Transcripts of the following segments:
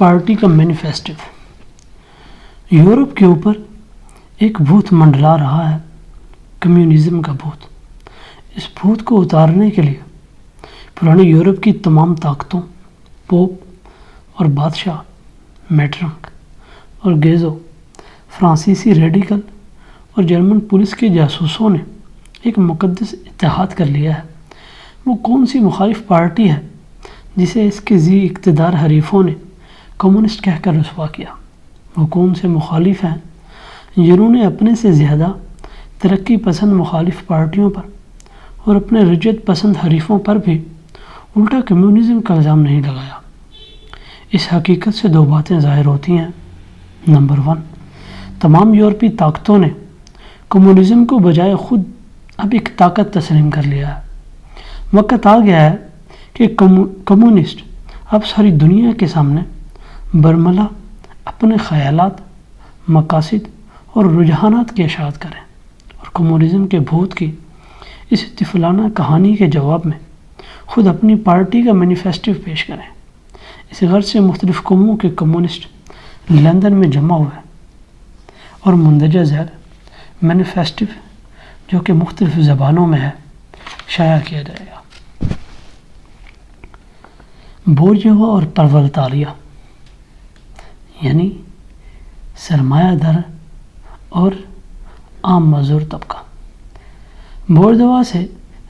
Party کا manifesto. Europe کے اوپر ایک بھوت منڈلا رہا ہے، کمیونزم کا بھوت۔ اس بھوت کو اتارنے کے لیے پرانے یورپ کی تمام طاقتوں، پوپ اور بادشاہ، میٹرنک اور گیزو، فرانسیسی ریڈیکل اور جرمن پولیس کے جاسوسوں نے ایک مقدس اتحاد کر لیا ہے۔ وہ کون سی مخالف پارٹی ہے جسے اس کے ذی اقتدار حریفوں نے کمیونسٹ کہہ کر رسوا کیا؟ وہ کون سے مخالف ہیں جنہوں نے اپنے سے زیادہ ترقی پسند مخالف پارٹیوں پر اور اپنے رجعت پسند حریفوں پر بھی الٹا کمیونزم کا الزام نہیں لگایا؟ اس حقیقت سے دو باتیں ظاہر ہوتی ہیں۔ نمبر 1، تمام یورپی طاقتوں نے کمیونزم کو بجائے خود اب ایک طاقت تسلیم کر لیا ہے۔ وقت آ گیا ہے کہ کمیونسٹ اب ساری دنیا کے سامنے برملا اپنے خیالات، مقاصد اور رجحانات کی اشاعت کریں اور کمیونزم کے بھوت کی اس طفلانہ کہانی کے جواب میں خود اپنی پارٹی کا مینیفیسٹو پیش کریں۔ اس غرض سے مختلف قوموں کے کمیونسٹ لندن میں جمع ہوئے اور مندرجہ ذیل مینیفیسٹو، جو کہ مختلف زبانوں میں ہے، شائع کیا جائے گا۔ بورژوا اور پرولتاریہ، یعنی سرمایہ دار اور عام مزدور طبقہ۔ بورژوا سے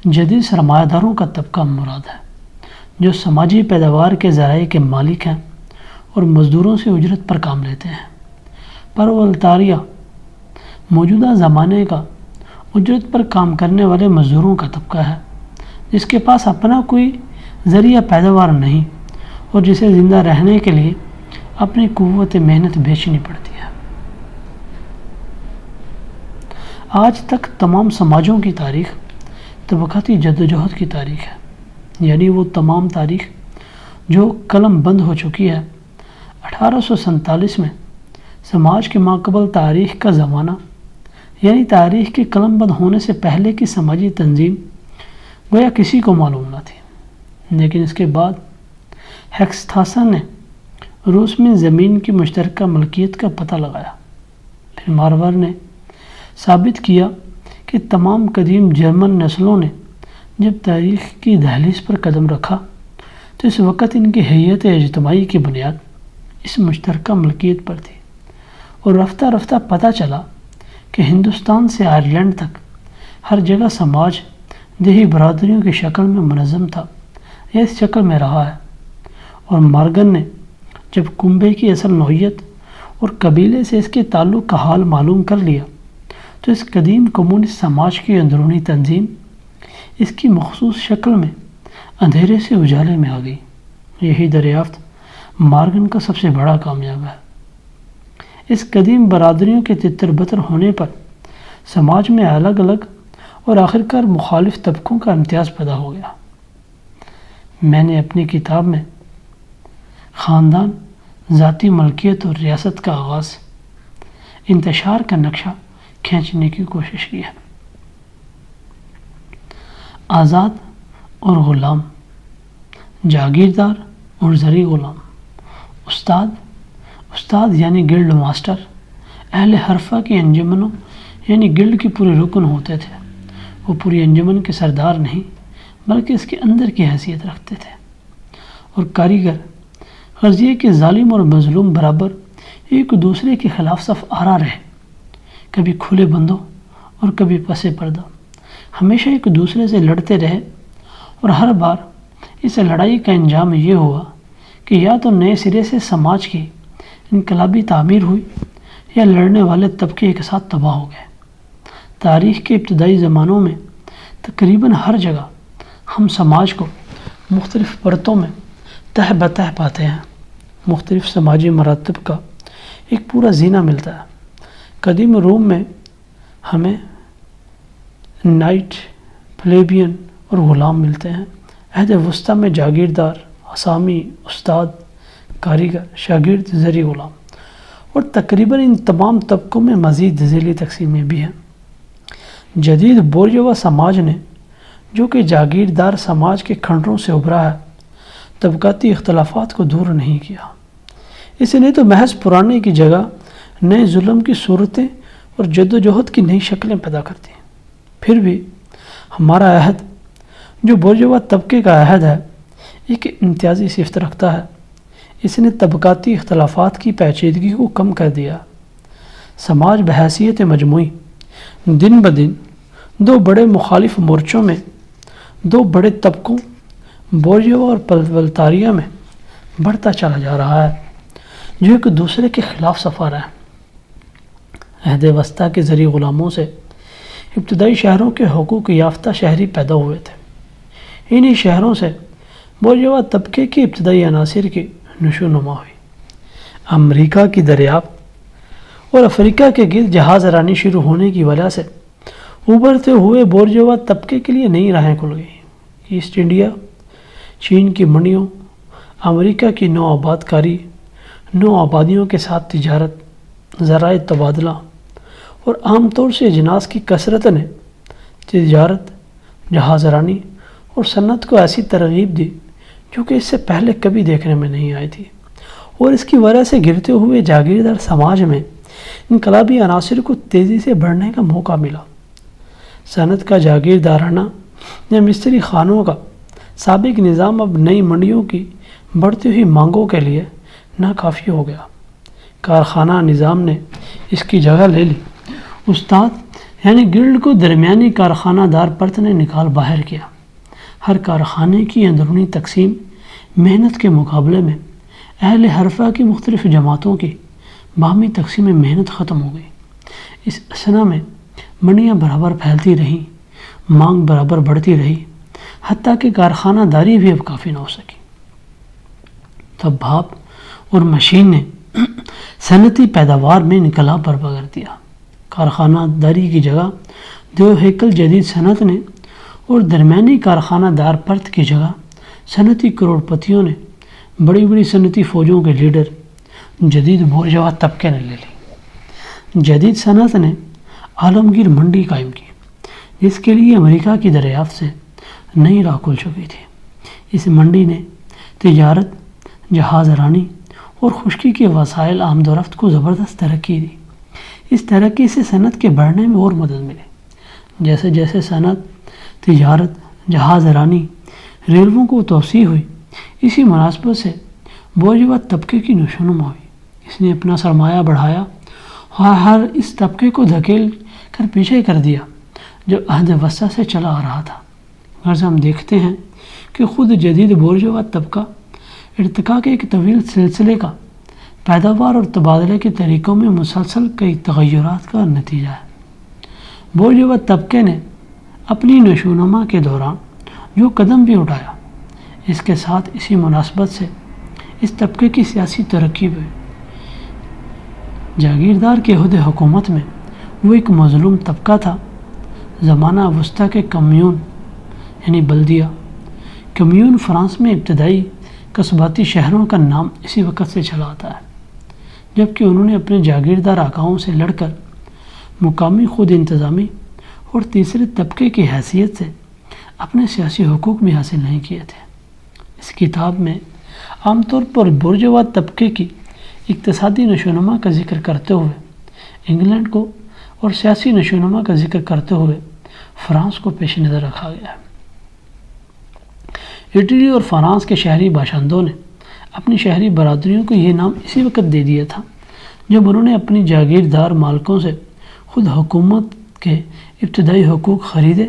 جدید سرمایہ داروں کا طبقہ مراد ہے، جو سماجی پیداوار کے ذرائع کے مالک ہیں اور مزدوروں سے اجرت پر کام لیتے ہیں۔ پرولتاریہ موجودہ زمانے کا اجرت پر کام کرنے والے مزدوروں کا طبقہ ہے، جس کے پاس اپنا کوئی ذریعہ پیداوار نہیں اور جسے زندہ رہنے کے لیے اپنی قوت محنت بیچنی پڑتی ہے۔ آج تک تمام سماجوں کی تاریخ طبقاتی جدوجہد کی تاریخ ہے، یعنی وہ تمام تاریخ جو قلم بند ہو چکی ہے۔ 1847 میں سماج کے ماقبل تاریخ کا زمانہ، یعنی تاریخ کے قلم بند ہونے سے پہلے کی سماجی تنظیم گویا کسی کو معلوم نہ تھی، لیکن اس کے بعد ہیکسٹاسن نے روس میں زمین کی مشترکہ ملکیت کا پتہ لگایا۔ پھر مارور نے ثابت کیا کہ تمام قدیم جرمن نسلوں نے جب تاریخ کی دہلیز پر قدم رکھا تو اس وقت ان کی حیت اجتماعی کی بنیاد اس مشترکہ ملکیت پر تھی، اور رفتہ رفتہ پتہ چلا کہ ہندوستان سے آئرلینڈ تک ہر جگہ سماج دیہی برادریوں کی شکل میں منظم تھا یا اس شکل میں رہا ہے۔ اور مارگن نے جب کنبے کی اصل نوعیت اور قبیلے سے اس کے تعلق کا حال معلوم کر لیا تو اس قدیم کمیونسٹ سماج کی اندرونی تنظیم اس کی مخصوص شکل میں اندھیرے سے اجالے میں آ گئی۔ یہی دریافت مارگن کا سب سے بڑا کامیاب ہے۔ اس قدیم برادریوں کے تتر بتر ہونے پر سماج میں الگ الگ اور آخرکار مخالف طبقوں کا امتیاز پیدا ہو گیا۔ میں نے اپنی کتاب میں خاندان، ذاتی ملکیت اور ریاست کا آغاز، انتشار کا نقشہ کھینچنے کی کوشش کی ہے۔ آزاد اور غلام، جاگیردار اور زرعی غلام، استاد یعنی گلڈ ماسٹر، اہل حرفہ کی انجمنوں یعنی گلڈ کے پورے رکن ہوتے تھے۔ وہ پوری انجمن کے سردار نہیں بلکہ اس کے اندر کی حیثیت رکھتے تھے۔ اور کاریگر، غرض یہ کہ ظالم اور مظلوم برابر ایک دوسرے کے خلاف صف آرا رہے، کبھی کھلے بندوں اور کبھی پسے پردہ، ہمیشہ ایک دوسرے سے لڑتے رہے، اور ہر بار اس لڑائی کا انجام یہ ہوا کہ یا تو نئے سرے سے سماج کی انقلابی تعمیر ہوئی یا لڑنے والے طبقے ایک ساتھ تباہ ہو گئے۔ تاریخ کے ابتدائی زمانوں میں تقریباً ہر جگہ ہم سماج کو مختلف پرتوں میں تہہ بتہ پاتے ہیں۔ مختلف سماجی مراتب کا ایک پورا زینہ ملتا ہے۔ قدیم روم میں ہمیں نائٹ، پلیبین اور غلام ملتے ہیں۔ عہد وسطیٰ میں جاگیردار، اسامی، استاد، کاریگر، شاگرد، زرعی غلام، اور تقریباً ان تمام طبقوں میں مزید ذیلی تقسیمیں بھی ہیں۔ جدید بورژوا سماج نے، جو کہ جاگیردار سماج کے کھنڈروں سے ابھرا ہے، طبقاتی اختلافات کو دور نہیں کیا۔ اس نے تو محض پرانے کی جگہ نئے ظلم کی صورتیں اور جد و جہد کی نئی شکلیں پیدا کرتی ہیں۔ پھر بھی ہمارا عہد جو بورژوا طبقے کا عہد ہے ایک امتیازی صفت رکھتا ہے۔ اس نے طبقاتی اختلافات کی پیچیدگی کو کم کر دیا۔ سماج بحیثیت مجموعی دن بدن دو بڑے مخالف مورچوں میں، دو بڑے طبقوں بورژوا اور پرولتاریہ میں بڑھتا چلا جا رہا ہے، جو ایک دوسرے کے خلاف سفر ہے۔ عہد وسطیٰ کے ذریعے غلاموں سے ابتدائی شہروں کے حقوق یافتہ شہری پیدا ہوئے تھے۔ انہی شہروں سے بورژوا طبقے کے ابتدائی عناصر کی نشو نما ہوئی۔ امریکہ کی دریافت اور افریقہ کے گرد جہاز رانی شروع ہونے کی وجہ سے ابھرتے ہوئے بورژوا طبقے کے لیے نئی راہیں کھل گئیں۔ ایسٹ انڈیا، چین کی منڈیوں، امریکہ کی نو آباد کاری، نو آبادیوں کے ساتھ تجارت، ذرائع تبادلہ اور عام طور سے اجناس کی کثرت نے تجارت، جہاز رانی اور صنعت کو ایسی ترغیب دی جو کہ اس سے پہلے کبھی دیکھنے میں نہیں آئی تھی، اور اس کی وجہ سے گرتے ہوئے جاگیردار سماج میں انقلابی عناصر کو تیزی سے بڑھنے کا موقع ملا۔ صنعت کا جاگیردارانہ یا مستری خانوں کا سابق نظام اب نئی منڈیوں کی بڑھتی ہوئی مانگوں کے لیے ناکافی ہو گیا۔ کارخانہ نظام نے اس کی جگہ لے لی۔ استاد یعنی گلڈ کو درمیانی کارخانہ دار پرت نے نکال باہر کیا۔ ہر کارخانے کی اندرونی تقسیم محنت کے مقابلے میں اہل حرفہ کی مختلف جماعتوں کی باہمی تقسیم محنت ختم ہو گئی۔ اس اثنا میں منڈیاں برابر پھیلتی رہیں، مانگ برابر بڑھتی رہی، حتیٰ کہ کارخانہ داری بھی اب کافی نہ ہو سکی۔ تب بھاپ اور مشین نے صنعتی پیداوار میں انقلاب برپا کر دیا۔ کارخانہ داری کی جگہ دو ہیکل جدید صنعت نے اور درمیانی کارخانہ دار پرت کی جگہ صنعتی کروڑ پتیوں نے، بڑی بڑی صنعتی فوجوں کے لیڈر جدید بورژوا طبقے نے لے لی۔ جدید صنعت نے عالمگیر منڈی قائم کی، جس کے لیے امریکہ کی دریافت سے نئی راہ کھل چکی تھی۔ اس منڈی نے تجارت، جہاز رانی اور خشکی کے وسائل آمد و رفت کو زبردست ترقی دی۔ اس ترقی سے صنعت کے بڑھنے میں اور مدد ملی۔ جیسے جیسے صنعت، تجارت، جہاز رانی، ریلووں کو توسیع ہوئی، اسی مناسبت سے بورژوا طبقے کی نشو نما ہوئی۔ اس نے اپنا سرمایہ بڑھایا اور ہر اس طبقے کو دھکیل کر پیچھے کر دیا جو عہد وسطیٰ سے چلا آ رہا تھا۔ غرض ہم دیکھتے ہیں کہ خود جدید بورژوا طبقہ ارتقاء کے ایک طویل سلسلے کا پیداوار اور تبادلے کے طریقوں میں مسلسل کئی تغیرات کا نتیجہ ہے۔ بورژوا طبقے نے اپنی نشو نما کے دوران جو قدم بھی اٹھایا، اس کے ساتھ اسی مناسبت سے اس طبقے کی سیاسی ترقی بھی ہوئی۔ جاگیردار کے عہد حکومت میں وہ ایک مظلوم طبقہ تھا۔ زمانہ وسطیٰ کے کمیون یعنی بلدیہ کمیون فرانس میں ابتدائی قصباتی شہروں کا نام اسی وقت سے چلا آتا ہے، جبکہ انہوں نے اپنے جاگیردار آقاؤں سے لڑ کر مقامی خود انتظامی اور تیسرے طبقے کی حیثیت سے اپنے سیاسی حقوق بھی حاصل نہیں کیے تھے۔ اس کتاب میں عام طور پر بورژوا طبقے کی اقتصادی نشوونما کا ذکر کرتے ہوئے انگلینڈ کو اور سیاسی نشوونما کا ذکر کرتے ہوئے فرانس کو پیش نظر رکھا گیا ہے۔ اٹلی اور فرانس کے شہری باشندوں نے اپنی شہری برادریوں کو یہ نام اسی وقت دے دیا تھا جب انہوں نے اپنی جاگیردار مالکوں سے خود حکومت کے ابتدائی حقوق خریدے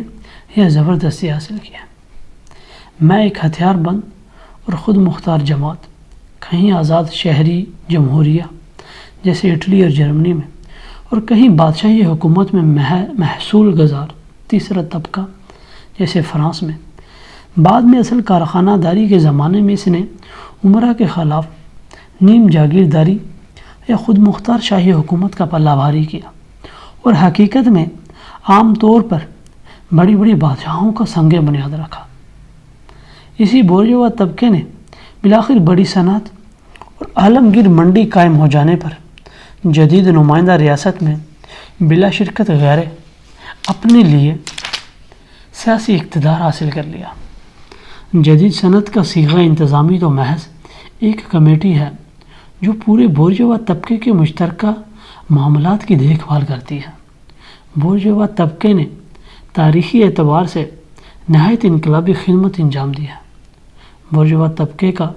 یا زبردستی حاصل کیا۔ میں ایک ہتھیار بند اور خود مختار جماعت، کہیں آزاد شہری جمہوریہ جیسے اٹلی اور جرمنی میں، اور کہیں بادشاہی حکومت میں محصول گزار تیسرا طبقہ جیسے فرانس میں۔ بعد میں اصل کارخانہ داری کے زمانے میں اس نے عمرہ کے خلاف نیم جاگیرداری یا خود مختار شاہی حکومت کا پلہ بھاری کیا، اور حقیقت میں عام طور پر بڑی بڑی بادشاہوں کا سنگ بنیاد رکھا۔ اسی بورژوا طبقے نے بالآخر بڑی صنعت اور عالمگیر منڈی قائم ہو جانے پر جدید نمائندہ ریاست میں بلا شرکت غیرے اپنے لیے سیاسی اقتدار حاصل کر لیا۔ جدید صنعت کا صیغہ انتظامی تو محض ایک کمیٹی ہے جو پورے بورژوا طبقے کے مشترکہ معاملات کی دیکھ بھال کرتی ہے۔ بورژوا طبقے نے تاریخی اعتبار سے نہایت انقلابی خدمت انجام دی ہے۔ بورژوا طبقے کا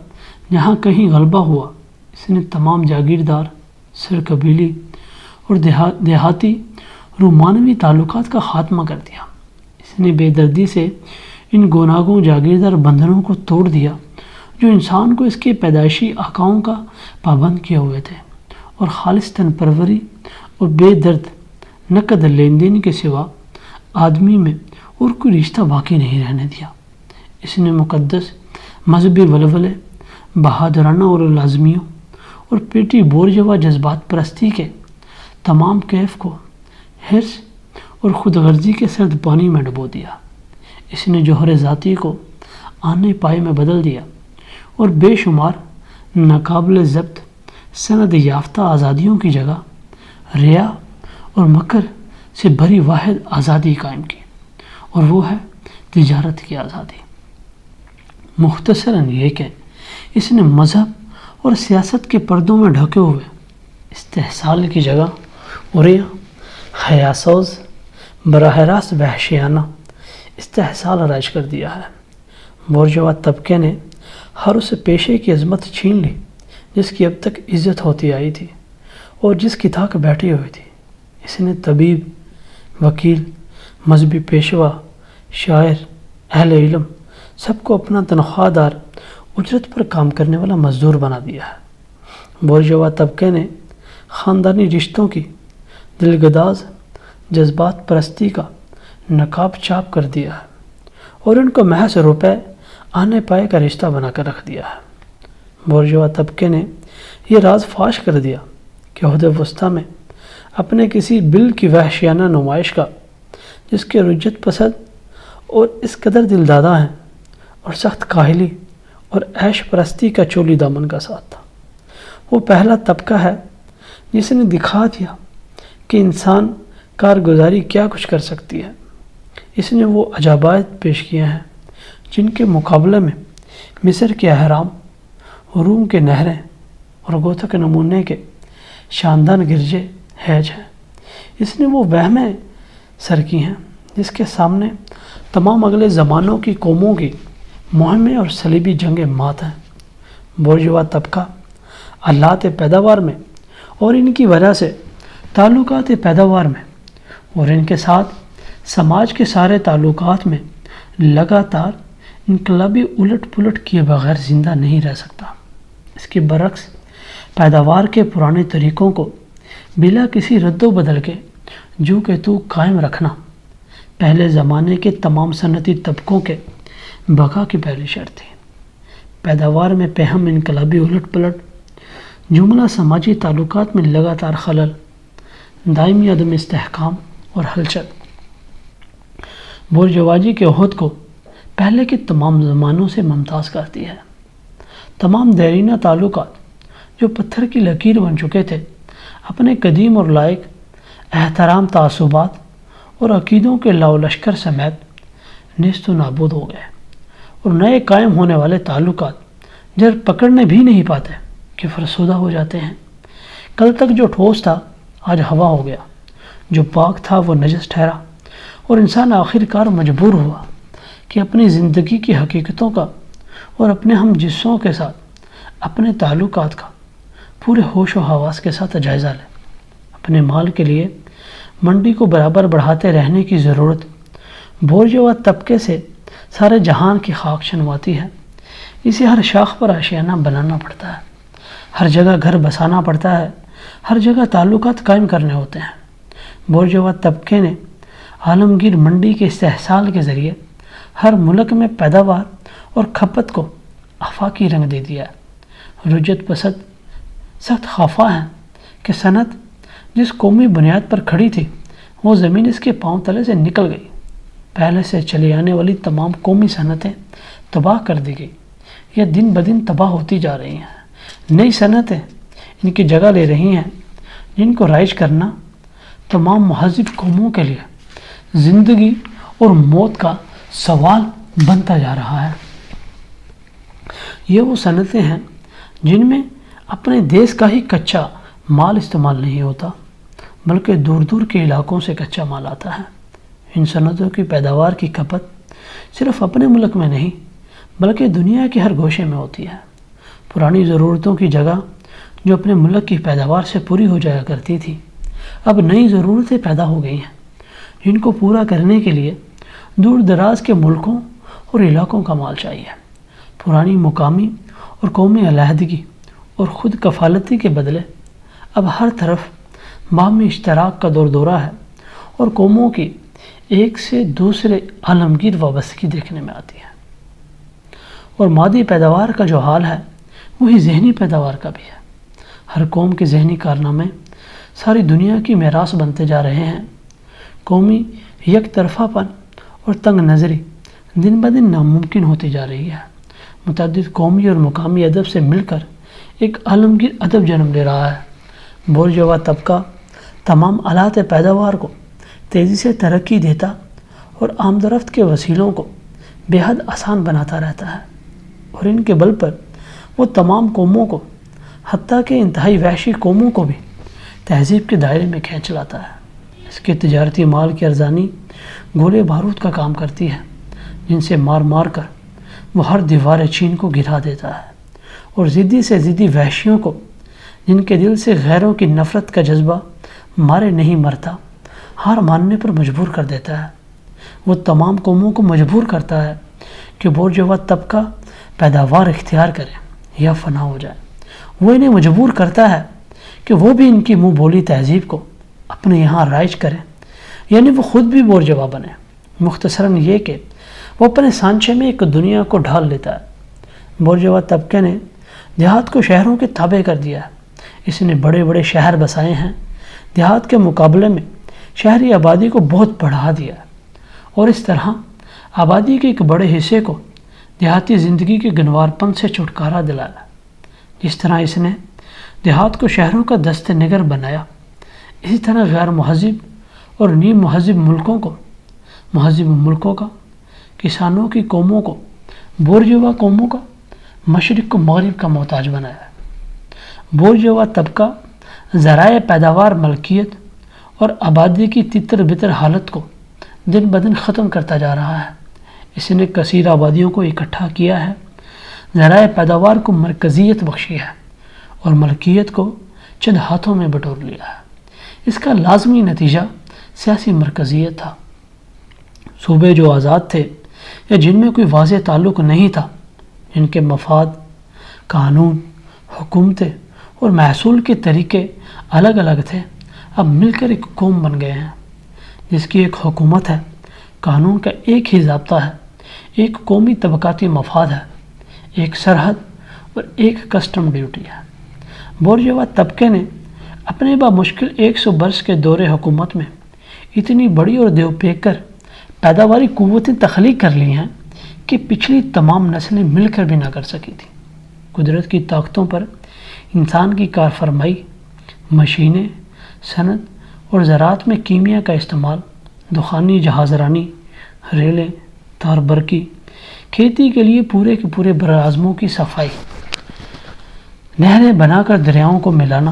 جہاں کہیں غلبہ ہوا، اس نے تمام جاگیردار، سرقبیلی اور دیہاتی رومانوی تعلقات کا خاتمہ کر دیا۔ اس نے بے دردی سے ان گوناگوں جاگیردار بندھنوں کو توڑ دیا جو انسان کو اس کے پیدائشی آقاؤں کا پابند کیے ہوئے تھے، اور خالص تن پروری اور بے درد نقد لین دین کے سوا آدمی میں اور کوئی رشتہ باقی نہیں رہنے دیا۔ اس نے مقدس مذہبی ولولے، بہادرانہ اور لازمیوں اور پیٹی بورژوا جذبات پرستی کے تمام کیف کو حرص اور خود غرضی کے سرد پانی میں ڈبو دیا۔ اس نے جوہر ذاتی کو آنے پائے میں بدل دیا اور بے شمار ناقابل ضبط سند یافتہ آزادیوں کی جگہ ریا اور مکر سے بھری واحد آزادی قائم کی، اور وہ ہے تجارت کی آزادی۔ مختصراً یہ کہ اس نے مذہب اور سیاست کے پردوں میں ڈھکے ہوئے استحصال کی جگہ اوریا حیاسوز براہ راست وحشیانہ استحصال رائج کر دیا ہے۔ بورژوا طبقے نے ہر اس پیشے کی عظمت چھین لی جس کی اب تک عزت ہوتی آئی تھی اور جس کی تھاک بیٹھی ہوئی تھی۔ اس نے طبیب، وکیل، مذہبی پیشوا، شاعر، اہل علم سب کو اپنا تنخواہ دار، اجرت پر کام کرنے والا مزدور بنا دیا ہے۔ بورژوا طبقے نے خاندانی رشتوں کی دلگداز جذبات پرستی کا نقاب چاپ کر دیا ہے اور ان کو محض روپے آنے پائے کا رشتہ بنا کر رکھ دیا ہے۔ بورژوا طبقے نے یہ راز فاش کر دیا کہ عہد وسطیٰ میں اپنے کسی بل کی وحشیانہ نمائش کا، جس کے رجت پسند اور اس قدر دل دادا ہیں اور سخت کاہلی اور عیش پرستی کا چولی دامن کا ساتھ تھا، وہ پہلا طبقہ ہے جس نے دکھا دیا کہ انسان کارگزاری کیا کچھ کر سکتی ہے۔ اس نے وہ عجائبات پیش کیے ہیں جن کے مقابلے میں مصر کے اہرام، روم کے نہریں اور گوتھک نمونے کے شاندار گرجے حیج ہیں۔ اس نے وہ وہمیں سر کی ہیں جس کے سامنے تمام اگلے زمانوں کی قوموں کی مہمیں اور صلیبی جنگیں مات ہیں۔ بورژوا طبقہ آلات پیداوار میں اور ان کی وجہ سے تعلقات پیداوار میں اور ان کے ساتھ سماج کے سارے تعلقات میں لگاتار انقلابی الٹ پلٹ کیے بغیر زندہ نہیں رہ سکتا۔ اس کے برعکس پیداوار کے پرانے طریقوں کو بلا کسی رد و بدل کے جو کہ تو قائم رکھنا پہلے زمانے کے تمام صنعتی طبقوں کے بقا کی پہلی شرط تھی۔ پیداوار میں پہم انقلابی الٹ پلٹ، جملہ سماجی تعلقات میں لگاتار خلل، دائمی عدم استحکام اور ہلچل بورژواجی کے عہد کو پہلے کے تمام زمانوں سے ممتاز کرتی ہے۔ تمام دیرینہ تعلقات جو پتھر کی لکیر بن چکے تھے، اپنے قدیم اور لائق احترام تعصبات اور عقیدوں کے لاؤ لشکر سمیت نیست و نابود ہو گئے، اور نئے قائم ہونے والے تعلقات جڑ پکڑنے بھی نہیں پاتے کہ فرسودہ ہو جاتے ہیں۔ کل تک جو ٹھوس تھا آج ہوا ہو گیا، جو پاک تھا وہ نجس ٹھہرا، اور انسان آخر کار مجبور ہوا کہ اپنی زندگی کی حقیقتوں کا اور اپنے ہم جسوں کے ساتھ اپنے تعلقات کا پورے ہوش و حواس کے ساتھ جائزہ لے۔ اپنے مال کے لیے منڈی کو برابر بڑھاتے رہنے کی ضرورت بورژوا طبقے سے سارے جہان کی خاک چھنواتی ہے۔ اسے ہر شاخ پر آشیانہ بنانا پڑتا ہے، ہر جگہ گھر بسانا پڑتا ہے، ہر جگہ تعلقات قائم کرنے ہوتے ہیں۔ بورژوا طبقے نے عالمگیر منڈی کے استحصال کے ذریعے ہر ملک میں پیداوار اور کھپت کو آفاقی رنگ دے دیا ہے۔ رجت پسند سخت خفا ہیں کہ صنعت جس قومی بنیاد پر کھڑی تھی وہ زمین اس کے پاؤں تلے سے نکل گئی۔ پہلے سے چلی آنے والی تمام قومی صنعتیں تباہ کر دی گئی یا دن بدن تباہ ہوتی جا رہی ہیں۔ نئی صنعتیں ان کی جگہ لے رہی ہیں جن کو رائج کرنا تمام مہذب قوموں کے لیے زندگی اور موت کا سوال بنتا جا رہا ہے۔ یہ وہ صنعتیں ہیں جن میں اپنے دیس کا ہی کچا مال استعمال نہیں ہوتا، بلکہ دور دور کے علاقوں سے کچا مال آتا ہے۔ ان صنعتوں کی پیداوار کی کھپت صرف اپنے ملک میں نہیں بلکہ دنیا کے ہر گوشے میں ہوتی ہے۔ پرانی ضرورتوں کی جگہ جو اپنے ملک کی پیداوار سے پوری ہو جایا کرتی تھی، اب نئی ضرورتیں پیدا ہو گئی ہیں جن کو پورا کرنے کے لیے دور دراز کے ملکوں اور علاقوں کا مال چاہیے۔ پرانی مقامی اور قومی علیحدگی اور خود کفالتی کے بدلے اب ہر طرف باہمی اشتراک کا دور دورہ ہے اور قوموں کی ایک سے دوسرے عالمگیر وابستگی دیکھنے میں آتی ہے۔ اور مادی پیداوار کا جو حال ہے وہی ذہنی پیداوار کا بھی ہے۔ ہر قوم کے ذہنی کارنامے ساری دنیا کی میراث بنتے جا رہے ہیں۔ قومی یک طرفہ پن اور تنگ نظری دن بدن ناممکن ہوتی جا رہی ہے۔ متعدد قومی اور مقامی ادب سے مل کر ایک عالمگیر ادب جنم لے رہا ہے۔ بورژوا طبقہ تمام آلات پیداوار کو تیزی سے ترقی دیتا اور آمد و رفت کے وسیلوں کو بے حد آسان بناتا رہتا ہے، اور ان کے بل پر وہ تمام قوموں کو حتیٰ کہ انتہائی وحشی قوموں کو بھی تہذیب کے دائرے میں کھینچ لاتا ہے۔ اس کے تجارتی مال کی ارزانی گولے بارود کا کام کرتی ہے، جن سے مار مار کر وہ ہر دیوار چین کو گرا دیتا ہے، اور ضدی سے ضدی وحشیوں کو جن کے دل سے غیروں کی نفرت کا جذبہ مارے نہیں مرتا، ہار ماننے پر مجبور کر دیتا ہے۔ وہ تمام قوموں کو مجبور کرتا ہے کہ بورژوا طبقہ پیداوار اختیار کرے یا فنا ہو جائے۔ وہ انہیں مجبور کرتا ہے کہ وہ بھی ان کی منہ بولی تہذیب کو اپنے یہاں رائج کریں، یعنی وہ خود بھی بورژوا بنے۔ مختصراً یہ کہ وہ اپنے سانچے میں ایک دنیا کو ڈھال لیتا ہے۔ بورژوا طبقے نے دیہات کو شہروں کے تابع کر دیا ہے۔ اس نے بڑے بڑے شہر بسائے ہیں، دیہات کے مقابلے میں شہری آبادی کو بہت بڑھا دیا ہے، اور اس طرح آبادی کے ایک بڑے حصے کو دیہاتی زندگی کے گنوار پن سے چھٹکارا دلایا۔ جس طرح اس نے دیہات کو شہروں کا دست نگر بنایا، اسی طرح غیر مہذب اور نیم مہذب ملکوں کو مہذب ملکوں کا، کسانوں کی قوموں کو بورژوا قوموں کا، مشرق کو مغرب کا محتاج بنایا ہے۔ بورژوا طبقہ ذرائع پیداوار ملکیت اور آبادی کی تتر بتر حالت کو دن بدن ختم کرتا جا رہا ہے۔ اس نے کثیر آبادیوں کو اکٹھا کیا ہے، ذرائع پیداوار کو مرکزیت بخشی ہے، اور ملکیت کو چند ہاتھوں میں بٹور لیا ہے۔ اس کا لازمی نتیجہ سیاسی مرکزیت تھا۔ صوبے جو آزاد تھے یا جن میں کوئی واضح تعلق نہیں تھا، جن کے مفاد، قانون، حکومتیں اور محصول کے طریقے الگ الگ تھے، اب مل کر ایک قوم بن گئے ہیں، جس کی ایک حکومت ہے، قانون کا ایک ہی ضابطہ ہے، ایک قومی طبقاتی مفاد ہے، ایک سرحد اور ایک کسٹم ڈیوٹی ہے۔ بورژوا طبقے نے اپنے بامشکل 100 برس کے دور حکومت میں اتنی بڑی اور دیو پیکر پیداواری قوتیں تخلیق کر لی ہیں کہ پچھلی تمام نسلیں مل کر بھی نہ کر سکی تھیں۔ قدرت کی طاقتوں پر انسان کی کار فرمائی، مشینیں، صنعت اور زراعت میں کیمیا کا استعمال، دخانی جہاز رانی، ریلیں، تار برقی، کھیتی کے لیے پورے کے پورے براعظموں کی صفائی، نہریں بنا کر دریاؤں کو ملانا،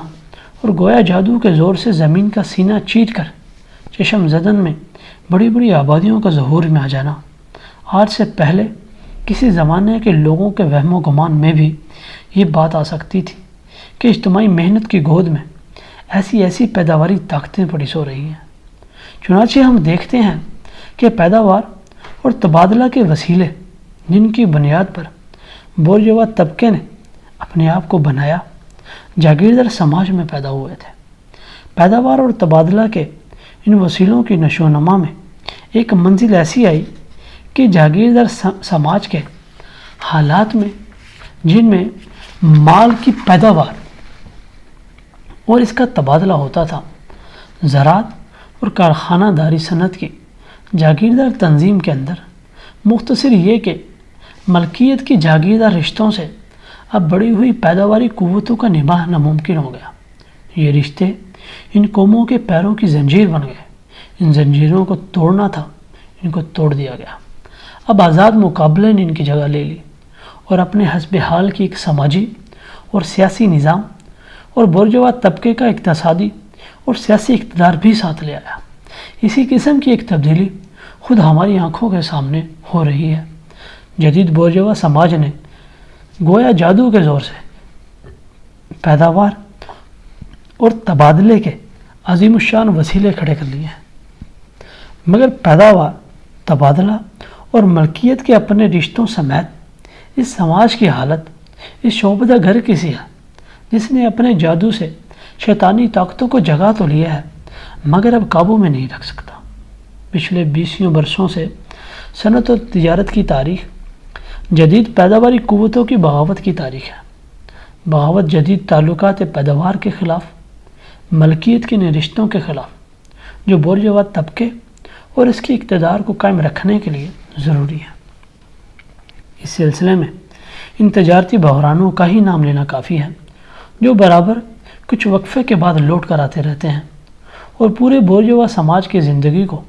اور گویا جادو کے زور سے زمین کا سینہ چیر کر چشم زدن میں بڑی بڑی آبادیوں کا ظہور میں آ جانا، آج سے پہلے کسی زمانے کے لوگوں کے وہم و گمان میں بھی یہ بات آ سکتی تھی کہ اجتماعی محنت کی گود میں ایسی پیداواری طاقتیں پڑی سو رہی ہیں۔ چنانچہ ہم دیکھتے ہیں کہ پیداوار اور تبادلہ کے وسیلے جن کی بنیاد پر بورژوا طبقے نے اپنے آپ کو بنایا، جاگیردار سماج میں پیدا ہوئے تھے۔ پیداوار اور تبادلہ کے ان وسیلوں کی نشو و نما میں ایک منزل ایسی آئی کہ جاگیردار سماج کے حالات میں، جن میں مال کی پیداوار اور اس کا تبادلہ ہوتا تھا، زراعت اور کارخانہ داری صنعت کی جاگیردار تنظیم کے اندر مختصر یہ کہ ملکیت کی جاگیردار رشتوں سے اب بڑی ہوئی پیداواری قوتوں کا نباہ ناممکن ہو گیا۔ یہ رشتے ان قوموں کے پیروں کی زنجیر بن گئے۔ ان زنجیروں کو توڑنا تھا، ان کو توڑ دیا گیا۔ اب آزاد مقابلے نے ان کی جگہ لے لی اور اپنے حسب حال کی ایک سماجی اور سیاسی نظام اور بورژوا طبقے کا اقتصادی اور سیاسی اقتدار بھی ساتھ لے آیا۔ اسی قسم کی ایک تبدیلی خود ہماری آنکھوں کے سامنے ہو رہی ہے۔ جدید بورژوا سماج نے گویا جادو کے زور سے پیداوار اور تبادلے کے عظیم الشان وسیلے کھڑے کر لیے ہیں، مگر پیداوار، تبادلہ اور ملکیت کے اپنے رشتوں سمیت اس سماج کی حالت اس شعبدہ گھر کی سی ہے جس نے اپنے جادو سے شیطانی طاقتوں کو جگا تو لیا ہے مگر اب قابو میں نہیں رکھ سکتا۔ پچھلے 20 برسوں سے صنعت اور تجارت کی تاریخ جدید پیداواری قوتوں کی بغاوت کی تاریخ ہے۔ بغاوت جدید تعلقات پیداوار کے خلاف، ملکیت کے رشتوں کے خلاف جو بورژوا طبقے اور اس کے اقتدار کو قائم رکھنے کے لیے ضروری ہے۔ اس سلسلے میں ان تجارتی بحرانوں کا ہی نام لینا کافی ہے جو برابر کچھ وقفے کے بعد لوٹ کر آتے رہتے ہیں اور پورے بورژوا سماج کی زندگی کو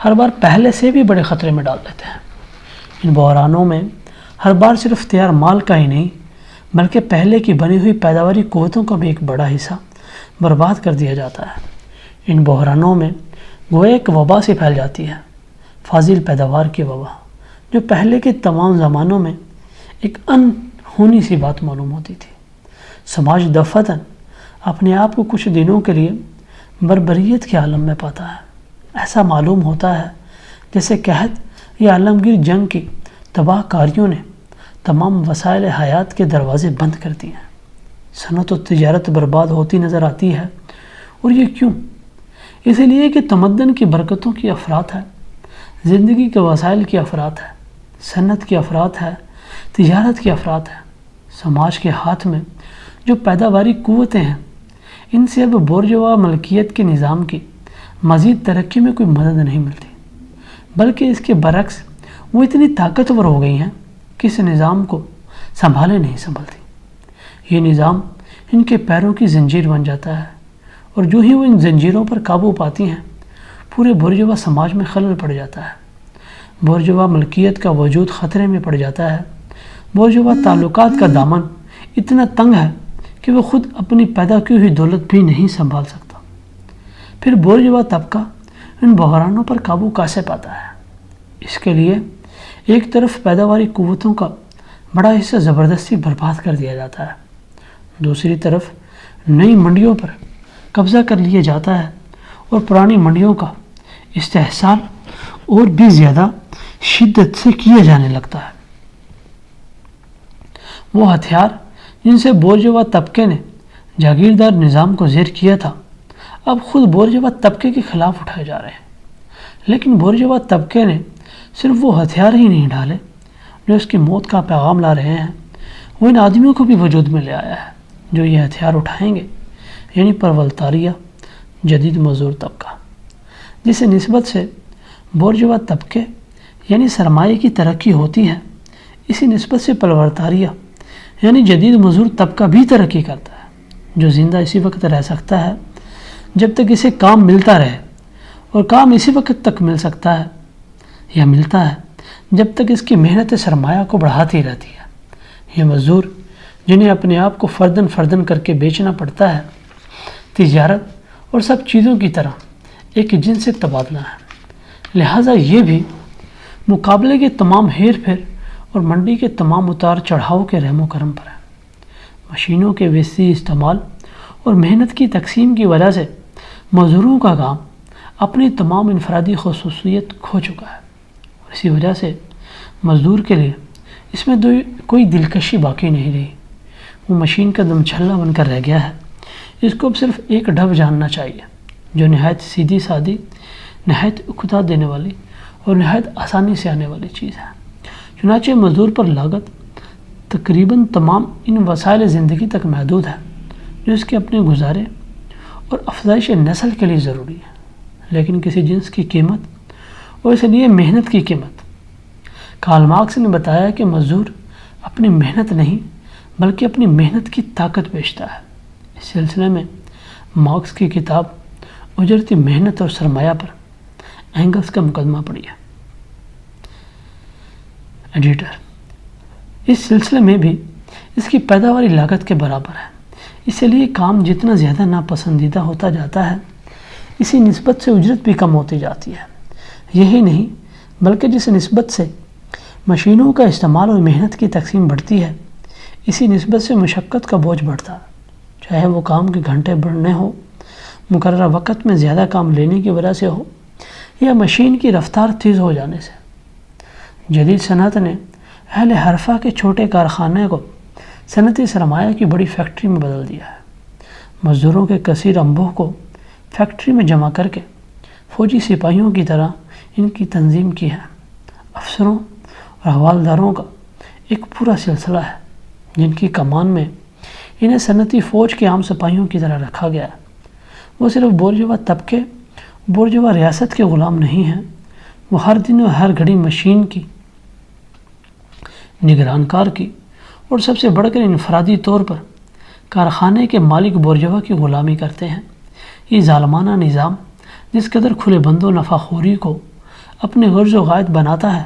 ہر بار پہلے سے بھی بڑے خطرے میں ڈال دیتے ہیں۔ ان بحرانوں میں ہر بار صرف تیار مال کا ہی نہیں بلکہ پہلے کی بنی ہوئی پیداواری قوتوں کا بھی ایک بڑا حصہ برباد کر دیا جاتا ہے۔ ان بحرانوں میں گویا ایک وبا سے پھیل جاتی ہے، فاضل پیداوار کی وبا، جو پہلے کے تمام زمانوں میں ایک انہونی سی بات معلوم ہوتی تھی۔ سماج دفعتاً اپنے آپ کو کچھ دنوں کے لیے بربریت کے عالم میں پاتا ہے۔ ایسا معلوم ہوتا ہے جیسے قحط یا عالمگیر جنگ کی تباہ کاریوں نے تمام وسائل حیات کے دروازے بند کر دیے ہیں۔ صنعت و تجارت برباد ہوتی نظر آتی ہے، اور یہ کیوں؟ اس لیے کہ تمدن کی برکتوں کی افراط ہے، زندگی کے وسائل کی افراط ہے، صنعت کی افراط ہے، تجارت کی افراط ہے۔ سماج کے ہاتھ میں جو پیداواری قوتیں ہیں ان سے اب بورژوا ملکیت کے نظام کی مزید ترقی میں کوئی مدد نہیں ملتی، بلکہ اس کے برعکس وہ اتنی طاقتور ہو گئی ہیں کہ اس نظام کو سنبھالے نہیں سنبھلتی۔ یہ نظام ان کے پیروں کی زنجیر بن جاتا ہے، اور جو ہی وہ ان زنجیروں پر قابو پاتی ہیں پورے بورژوا سماج میں خلل پڑ جاتا ہے۔ بورژوا ملکیت کا وجود خطرے میں پڑ جاتا ہے۔ بورژوا تعلقات کا دامن اتنا تنگ ہے کہ وہ خود اپنی پیدا کی ہوئی دولت بھی نہیں سنبھال سکتا۔ پھر بورژوا طبقہ ان بحرانوں پر قابو کیسے پاتا ہے؟ اس کے لیے ایک طرف پیداواری قوتوں کا بڑا حصہ زبردستی برباد کر دیا جاتا ہے، دوسری طرف نئی منڈیوں پر قبضہ کر لیا جاتا ہے اور پرانی منڈیوں کا استحصال اور بھی زیادہ شدت سے کیا جانے لگتا ہے۔ وہ ہتھیار جن سے بورژوا طبقے نے جاگیردار نظام کو زیر کیا تھا اب خود بورژوا طبقے کے خلاف اٹھائے جا رہے ہیں، لیکن بورژوا طبقے نے صرف وہ ہتھیار ہی نہیں ڈالے جو اس کی موت کا پیغام لا رہے ہیں، وہ ان آدمیوں کو بھی وجود میں لے آیا ہے جو یہ ہتھیار اٹھائیں گے، یعنی پرولتاریہ، جدید مزدور طبقہ، جس نسبت سے بورژوا طبقے یعنی سرمایہ کی ترقی ہوتی ہے، اسی نسبت سے پرولتاریہ یعنی جدید مزدور طبقہ بھی ترقی کرتا ہے، جو زندہ اسی وقت رہ سکتا ہے جب تک اسے کام ملتا رہے، اور کام اسی وقت تک مل سکتا ہے یا ملتا ہے جب تک اس کی محنت سرمایہ کو بڑھاتی رہتی ہے۔ یہ مزدور جنہیں اپنے آپ کو فردن کر کے بیچنا پڑتا ہے، تجارت اور سب چیزوں کی طرح ایک جنس سے تبادلہ ہے، لہٰذا یہ بھی مقابلے کے تمام ہیر پھیر اور منڈی کے تمام اتار چڑھاؤ کے رحم و کرم پر ہے۔ مشینوں کے وسیع استعمال اور محنت کی تقسیم کی وجہ سے مزدوروں کا کام اپنی تمام انفرادی خصوصیت کھو چکا ہے، اور اسی وجہ سے مزدور کے لیے اس میں کوئی دلکشی باقی نہیں رہی۔ وہ مشین کا دم چھلا بن کر رہ گیا ہے۔ اس کو اب صرف ایک ڈھب جاننا چاہیے جو نہایت سیدھی سادی، نہایت اکتا دینے والی اور نہایت آسانی سے آنے والی چیز ہے۔ چنانچہ مزدور پر لاگت تقریباً تمام ان وسائل زندگی تک محدود ہے جو اس کے اپنے گزارے اور افزائش نسل کے لیے ضروری ہے، لیکن کسی جنس کی قیمت اور اس لیے محنت کی قیمت۔ کارل مارکس نے بتایا کہ مزدور اپنی محنت نہیں بلکہ اپنی محنت کی طاقت بیچتا ہے۔ اس سلسلے میں مارکس کی کتاب اجرتی محنت اور سرمایہ پر اینگلس کا مقدمہ پڑھیے۔ ایڈیٹر: اس سلسلے میں بھی اس کی پیداواری لاگت کے برابر ہے، اس لیے کام جتنا زیادہ ناپسندیدہ ہوتا جاتا ہے اسی نسبت سے اجرت بھی کم ہوتی جاتی ہے۔ یہی نہیں بلکہ جس نسبت سے مشینوں کا استعمال اور محنت کی تقسیم بڑھتی ہے اسی نسبت سے مشقت کا بوجھ بڑھتا ہے، چاہے وہ کام کے گھنٹے بڑھنے ہو، مقررہ وقت میں زیادہ کام لینے کی وجہ سے ہو، یا مشین کی رفتار تیز ہو جانے سے۔ جدید صنعت نے اہل حرفہ کے چھوٹے کارخانے کو صنعتی سرمایہ کی بڑی فیکٹری میں بدل دیا ہے۔ مزدوروں کے کثیر انبوہ کو فیکٹری میں جمع کر کے فوجی سپاہیوں کی طرح ان کی تنظیم کی ہے۔ افسروں اور حوالداروں کا ایک پورا سلسلہ ہے جن کی کمان میں انہیں صنعتی فوج کے عام سپاہیوں کی طرح رکھا گیا ہے۔ وہ صرف بورژوا طبقے، بورژوا ریاست کے غلام نہیں ہیں، وہ ہر دن اور ہر گھڑی مشین کی، نگران کار کی اور سب سے بڑھ کر انفرادی طور پر کارخانے کے مالک بورژوا کی غلامی کرتے ہیں۔ یہ ظالمانہ نظام جس قدر کھلے بند و نفع خوری کو اپنے غرض و غایت بناتا ہے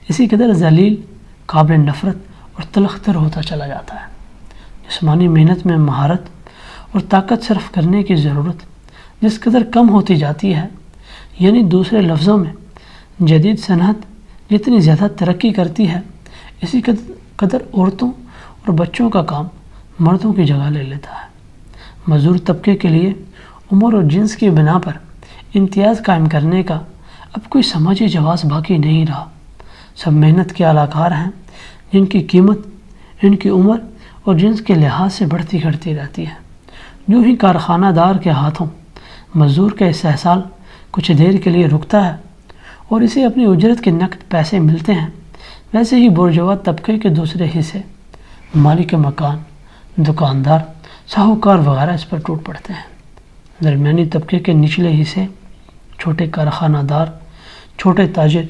اسی قدر ذلیل، قابل نفرت اور تلخ تر ہوتا چلا جاتا ہے۔ جسمانی محنت میں مہارت اور طاقت صرف کرنے کی ضرورت جس قدر کم ہوتی جاتی ہے، یعنی دوسرے لفظوں میں جدید صنعت جتنی زیادہ ترقی کرتی ہے اسی قدر عورتوں اور بچوں کا کام مردوں کی جگہ لے لیتا ہے۔ مزدور طبقے کے لیے عمر اور جنس کی بنا پر امتیاز قائم کرنے کا اب کوئی سماجی جواز باقی نہیں رہا۔ سب محنت کے اعلیٰ کار ہیں جن کی قیمت ان کی عمر اور جنس کے لحاظ سے بڑھتی گھٹتی رہتی ہے۔ جو ہی کارخانہ دار کے ہاتھوں مزدور کا استحصال کچھ دیر کے لیے رکتا ہے اور اسے اپنی اجرت کے نقد پیسے ملتے ہیں، ویسے ہی بورژوا طبقے کے دوسرے حصے، مالک مکان، دکاندار، ساہوکار وغیرہ اس پر ٹوٹ پڑتے ہیں۔ درمیانی طبقے کے نچلے حصے، چھوٹے کارخانہ دار، چھوٹے تاجر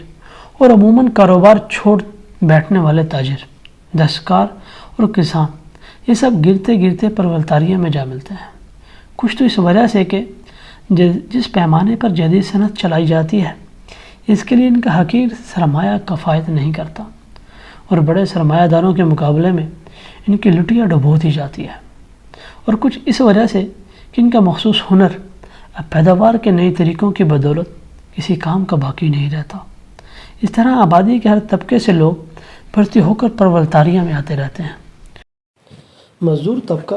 اور عموماً کاروبار چھوڑ بیٹھنے والے تاجر، دستکار اور کسان، یہ سب گرتے گرتے پرولتاریہ میں جا ملتے ہیں۔ کچھ تو اس وجہ سے کہ جس پیمانے پر جدید صنعت چلائی جاتی ہے اس کے لیے ان کا حقیر سرمایہ کفایت نہیں کرتا، اور بڑے سرمایہ داروں کے مقابلے میں ان کی لٹیاں ڈبوتی جاتی ہے، اور کچھ اس وجہ سے کہ ان کا مخصوص ہنر اب پیداوار کے نئے طریقوں کی بدولت کسی کام کا باقی نہیں رہتا۔ اس طرح آبادی کے ہر طبقے سے لوگ بھرتی ہو کر پرولتاریہ میں آتے رہتے ہیں۔ مزدور طبقہ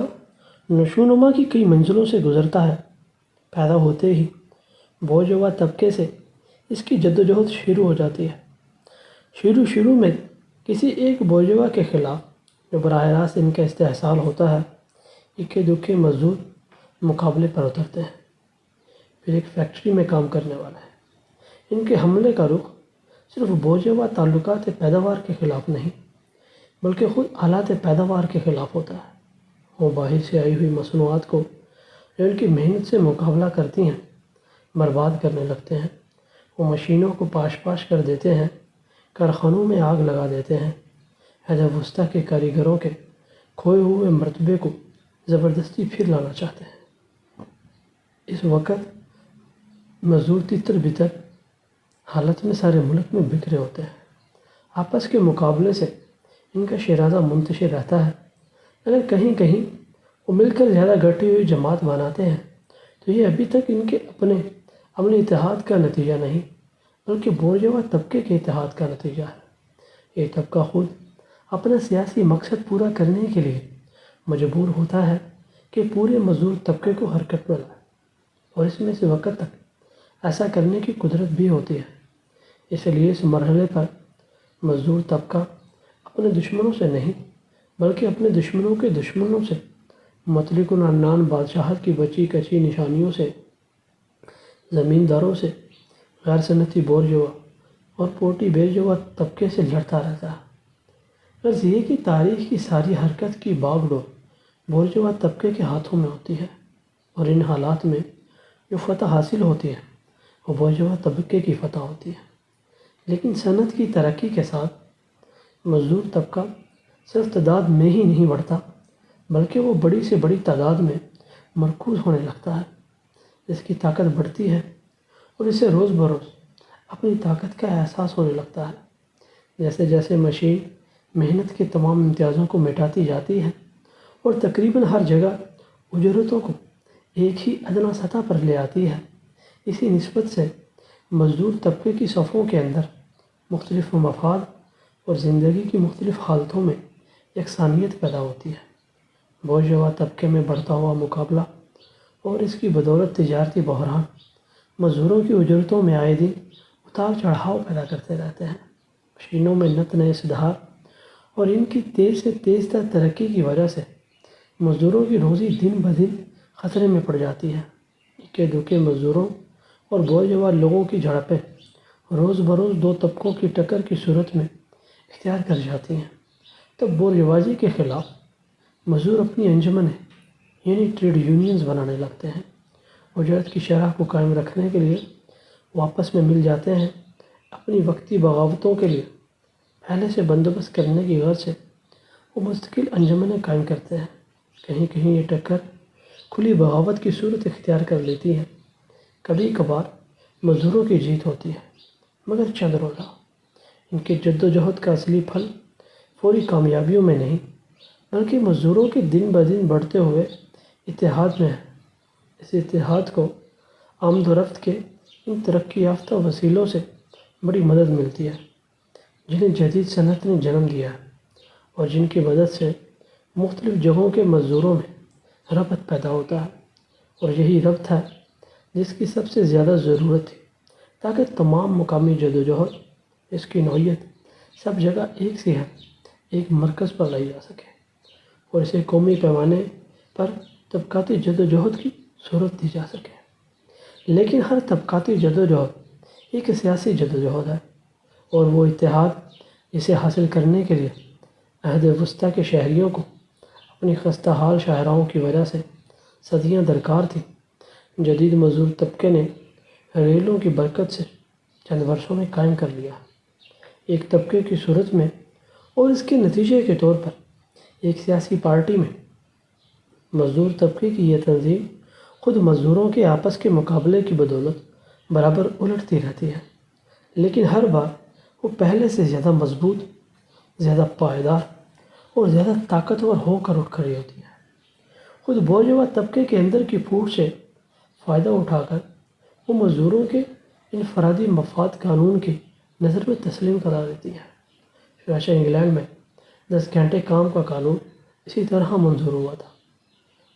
نشو نما کی کئی منزلوں سے گزرتا ہے۔ پیدا ہوتے ہی بورژوا طبقے سے اس کی جدوجہد شروع ہو جاتی ہے۔ شروع میں کسی ایک بورژوا کے خلاف جو براہ راست ان کا استحصال ہوتا ہے، اکے دکے مزدور مقابلے پر اترتے ہیں۔ پھر ایک فیکٹری میں کام کرنے والا ہے۔ ان کے حملے کا رخ صرف بورژوا تعلقات پیداوار کے خلاف نہیں بلکہ خود آلات پیداوار کے خلاف ہوتا ہے۔ وہ باہر سے آئی ہوئی مصنوعات کو جو ان کی محنت سے مقابلہ کرتی ہیں برباد کرنے لگتے ہیں۔ وہ مشینوں کو پاش کر دیتے ہیں، کارخانوں میں آگ لگا دیتے ہیں، حیدر وسطیٰ کے کاریگروں کے کھوئے ہوئے مرتبے کو زبردستی پھر لانا چاہتے ہیں۔ اس وقت مزدور تتر بتر حالت میں سارے ملک میں بکھرے ہوتے ہیں۔ آپس کے مقابلے سے ان کا شیرازہ منتشر رہتا ہے۔ اگر کہیں کہیں وہ مل کر زیادہ گٹی ہوئی جماعت بناتے ہیں تو یہ ابھی تک ان کے اپنے عملی اتحاد کا نتیجہ نہیں بلکہ بورژوا طبقے کے اتحاد کا نتیجہ ہے۔ یہ طبقہ خود اپنا سیاسی مقصد پورا کرنے کے لیے مجبور ہوتا ہے کہ پورے مزدور طبقے کو حرکت میں لائے، اور اس میں سے وقت تک ایسا کرنے کی قدرت بھی ہوتی ہے۔ اس لیے اس مرحلے پر مزدور طبقہ اپنے دشمنوں سے نہیں بلکہ اپنے دشمنوں کے دشمنوں سے، مطلق العنان بادشاہت کی بچی کچی نشانیوں سے، زمینداروں سے، غیر صنعتی بورژوا اور پوٹی بورژوا طبقے سے لڑتا رہتا ہے۔ غرض یہ کہ تاریخ کی ساری حرکت کی باغ ڈور بورژوا طبقے کے ہاتھوں میں ہوتی ہے، اور ان حالات میں جو فتح حاصل ہوتی ہے وہ بورژوا طبقے کی فتح ہوتی ہے۔ لیکن صنعت کی ترقی کے ساتھ مزدور طبقہ صرف تعداد میں ہی نہیں بڑھتا بلکہ وہ بڑی سے بڑی تعداد میں مرکوز ہونے لگتا ہے۔ اس کی طاقت بڑھتی ہے اور اسے روز بروز اپنی طاقت کا احساس ہونے لگتا ہے۔ جیسے جیسے مشین محنت کے تمام امتیازوں کو مٹاتی جاتی ہے اور تقریباً ہر جگہ اجرتوں کو ایک ہی ادنیٰ سطح پر لے آتی ہے۔ اسی نسبت سے مزدور طبقے کی صفوں کے اندر مختلف مفاد اور زندگی کی مختلف حالتوں میں یکسانیت پیدا ہوتی ہے۔ بورژوا طبقے میں بڑھتا ہوا مقابلہ اور اس کی بدولت تجارتی بحران مزدوروں کی اجرتوں میں آئے دن اتار چڑھاؤ پیدا کرتے رہتے ہیں۔ مشینوں میں نت نئے سدھار اور ان کی تیز سے تیز تر ترقی کی وجہ سے مزدوروں کی روزی دن بدن خطرے میں پڑ جاتی ہے۔ اکے دکے مزدوروں اور بورژوا لوگوں کی جھڑپیں روز بروز دو طبقوں کی ٹکر کی صورت میں اختیار کر جاتی ہیں۔ تب بورژوازی کے خلاف مزدور اپنی انجمنیں یعنی ٹریڈ یونینز بنانے لگتے ہیں۔ اجرت کی شرح کو قائم رکھنے کے لیے وہ آپس میں مل جاتے ہیں۔ اپنی وقتی بغاوتوں کے لیے پہلے سے بندوبست کرنے کی غرض سے وہ مستقل انجمنیں قائم کرتے ہیں۔ کہیں کہیں یہ ٹکر کھلی بغاوت کی صورت اختیار کر لیتی ہے۔ کبھی کبھار مزدوروں کی جیت ہوتی ہے، مگر چند روزہ۔ ان کی جد و جہد کا اصلی پھل فوری کامیابیوں میں نہیں بلکہ مزدوروں کے دن بدن بڑھتے ہوئے اتحاد میں ہے۔ اس اتحاد کو آمد و رفت کے ان ترقی یافتہ وسیلوں سے بڑی مدد ملتی ہے جنہیں جدید صنعت نے جنم دیا ہے اور جن کی مدد سے مختلف جگہوں کے مزدوروں میں ربط پیدا ہوتا ہے، اور یہی ربط ہے جس کی سب سے زیادہ ضرورت تھی تاکہ تمام مقامی جدوجہد اس کی نوعیت سب جگہ ایک سی ہے، ایک مرکز پر لائی جا سکے اور اسے قومی پیمانے پر طبقاتی جدوجہد کی صورت دی جا سکے۔ لیکن ہر طبقاتی جدوجہد ایک سیاسی جدوجہد ہے، اور وہ اتحاد جسے حاصل کرنے کے لیے عہد وسطیٰ کے شہریوں کو اپنی خستہ حال شاہراہوں کی وجہ سے صدیاں درکار تھی، جدید مزدور طبقے نے ریلوں کی برکت سے چند برسوں میں قائم کر لیا۔ ایک طبقے کی صورت میں اور اس کے نتیجے کے طور پر ایک سیاسی پارٹی میں مزدور طبقے کی یہ تنظیم خود مزدوروں کے آپس کے مقابلے کی بدولت برابر الٹتی رہتی ہے، لیکن ہر بار وہ پہلے سے زیادہ مضبوط، زیادہ پائیدار اور زیادہ طاقتور ہو کر اٹھ کھڑی ہوتی ہے۔ خود بورژوا طبقے کے اندر کی پھوٹ سے فائدہ اٹھا کر وہ مزدوروں کے انفرادی مفاد قانون کی نظر میں تسلیم قرار دیتی ہے۔ چنانچہ انگلینڈ میں 10 گھنٹے کام کا قانون اسی طرح منظور ہوا تھا۔